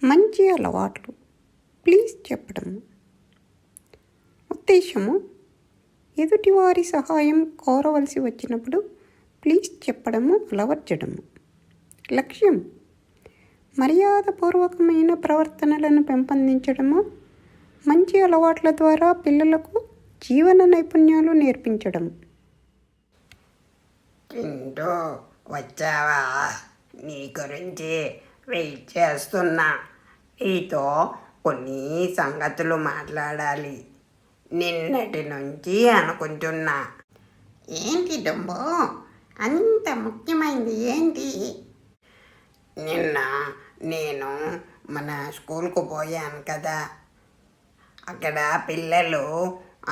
మంచి అలవాట్లు ప్లీజ్ చెప్పడము. ఉద్దేశము ఎదుటివారి సహాయం కోరవలసి వచ్చినప్పుడు ప్లీజ్ చెప్పడము అలవర్చడము. లక్ష్యం మర్యాదపూర్వకమైన ప్రవర్తనలను పెంపొందించడము, మంచి అలవాట్ల ద్వారా పిల్లలకు జీవన నైపుణ్యాలు నేర్పించడం. చింటూ వచ్చావా? నీ గురించి వెయిట్ చేస్తున్నా. నీతో కొన్ని సంగతులు మాట్లాడాలి. నిన్నటి నుంచి అనుకుంటున్నా. ఏంటి డుంబు, అంత ముఖ్యమైనది ఏంటి? నిన్న నేను మన స్కూల్కు పోయాను కదా, అక్కడ పిల్లలు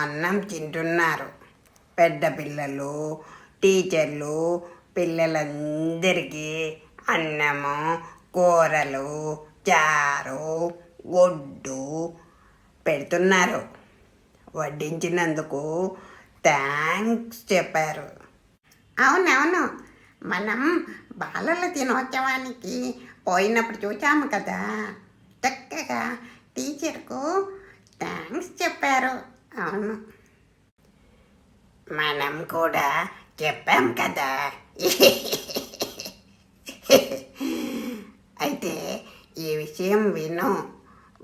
అన్నం తింటున్నారు. పెద్ద పిల్లలు, టీచర్లు పిల్లలందరికీ అన్నము, కూరలు, చారు, గుడ్డు పెడుతున్నారు. వడ్డించినందుకు థ్యాంక్స్ చెప్పారు. అవునవును, మనం బాలల దినోత్సవానికి పోయినప్పుడు చూసాము కదా, చక్కగా టీచర్కు థ్యాంక్స్ చెప్పారు. అవును, మనం కూడా చెప్పాం కదా. అయితే ఈ విషయం విను.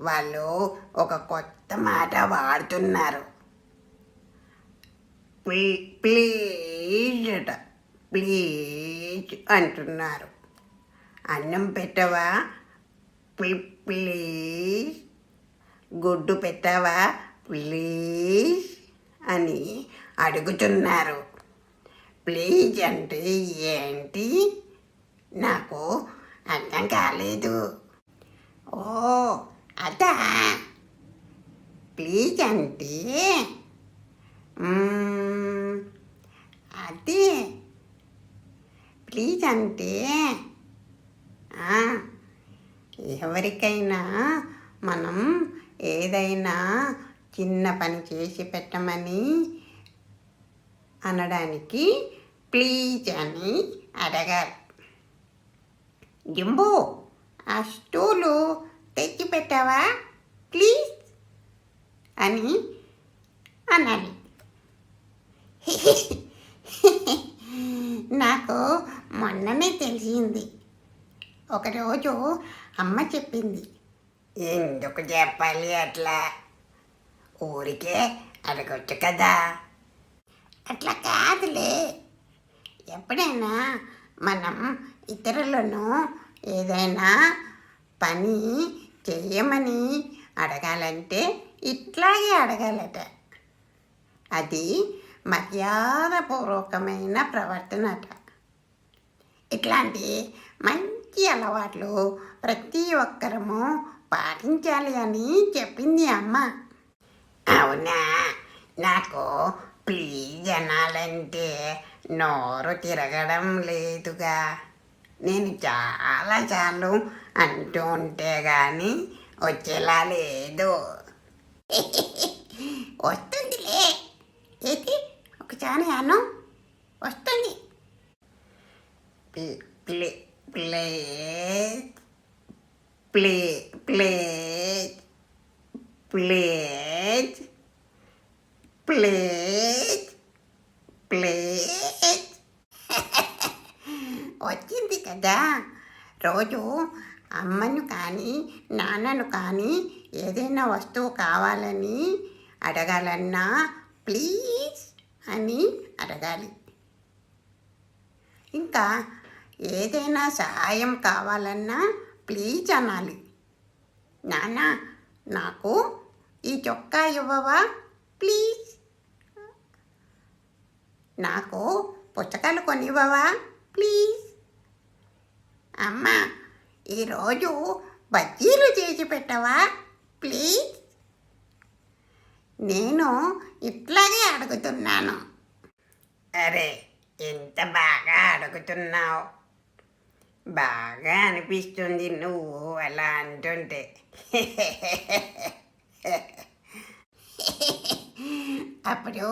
వాళ్ళు ఒక కొత్త మాట వాడుతున్నారు. ప్లీజ్ అట, ప్లీజ్ అంటున్నారు. అన్నం పెట్టవా? ప్లీజ్. గుడ్డు పెట్టవా? ప్లీజ్ అని అడుగుతున్నారు. ప్లీజ్ అంటే ఏంటి? నాకు అర్థం కాలేదు. ఓ అదా, ప్లీజ్ అంటే అదే. ప్లీజ్ అంటే ఎవరికైనా మనం ఏదైనా చిన్న పని చేసి పెట్టమని అనడానికి ప్లీజ్ అని అడగాలి. జింబు, ఆ స్టూలు తెచ్చి పెట్టావా? ప్లీజ్ అని అనాలి. నాకు మొన్ననే తెలిసింది. ఒకరోజు అమ్మ చెప్పింది. ఎందుకు చెప్పాలి అట్లా? ఊరికే అడగొచ్చు కదా. అట్లా కాదులే, ఎప్పుడైనా మనం ఇతరులను ఏదైనా పని చెయ్యమని అడగాలంటే ఇట్లాగే అడగాలట. అది మర్యాదపూర్వకమైన ప్రవర్తనట. ఇట్లాంటి మంచి అలవాట్లు ప్రతి ఒక్కరము పాటించాలి అని చెప్పింది అమ్మ. అవునా? నాకు ప్లీజ్ అనాలంటే నోరు తిరగడం లేదుగా. నేను చాలాసార్లు అంటూ ఉంటే కానీ వచ్చేలా లేదు. వస్తుందిలే, ఏది ఒకసారి అను, వస్తుంది. Please please please please please. వచ్చింది కదా. రోజు అమ్మను కానీ నాన్నను కానీ ఏదైనా వస్తువు కావాలని అడగాలన్నా ప్లీజ్ అని అడగాలి. ఇంకా ఏదైనా సహాయం కావాలన్నా ప్లీజ్ అనాలి. నాన్న, నాకు ఈ చొక్కా ఇవ్వవా? ప్లీజ్. నాకు పుస్తకాలు కొనివ్వవా? ప్లీజ్. అమ్మ, ఈరోజు బజ్జీలు చేసి పెట్టవా? ప్లీజ్. నేను ఇట్లాగే అడుగుతున్నాను. అరే, ఎంత బాగా అడుగుతున్నావు. బాగా అనిపిస్తుంది నువ్వు అలా అంటుంటే. అప్పుడు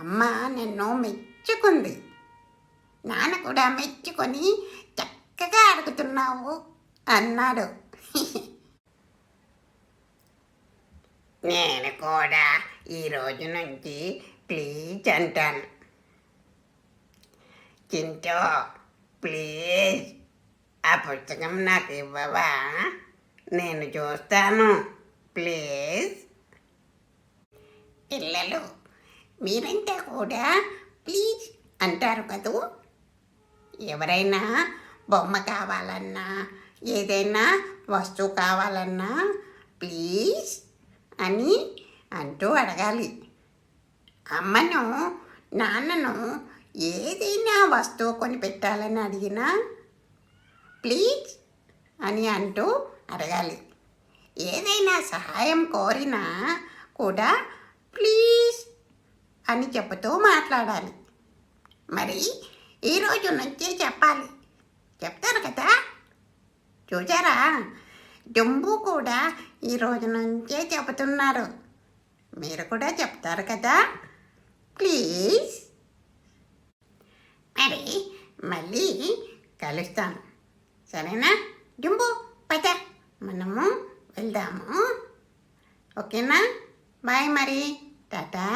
అమ్మ నన్ను మెచ్చుకుంది. నాన్న కూడా మెచ్చుకొని చక్కగా అడుగుతున్నావు అన్నాడు. నేను కూడా ఈ రోజు నుంచి ప్లీజ్ అంటాను. చింటూ, ప్లీజ్ ఆ పుస్తకం నాకు ఇవ్వవా? నేను చూస్తాను, ప్లీజ్. పిల్లలు, మీరంతా కూడా ప్లీజ్ అంటారు కదూ. ఎవరైనా బొమ్మ కావాలన్నా ఏదైనా వస్తువు కావాలన్నా ప్లీజ్ అని అంటూ అడగాలి. అమ్మను నాన్నను ఏదైనా వస్తువు కొని పెట్టాలని అడిగినా ప్లీజ్ అని అంటూ అడగాలి. ఏదైనా సహాయం కోరినా కూడా ప్లీజ్ అని చెబుతూ మాట్లాడాలి. మరి ఈరోజు నుంచే చెప్పాలి. చెప్తారు కదా. చూసారా, జంబూ కూడా ఈరోజు నుంచే చెబుతున్నారు. మీరు కూడా చెప్తారు కదా, ప్లీజ్. మరి మళ్ళీ కలుస్తాను, సరేనా? జంబూ పద, మనము వెళ్దాము. ఓకేనా? బాయ్ మరి, టాటా.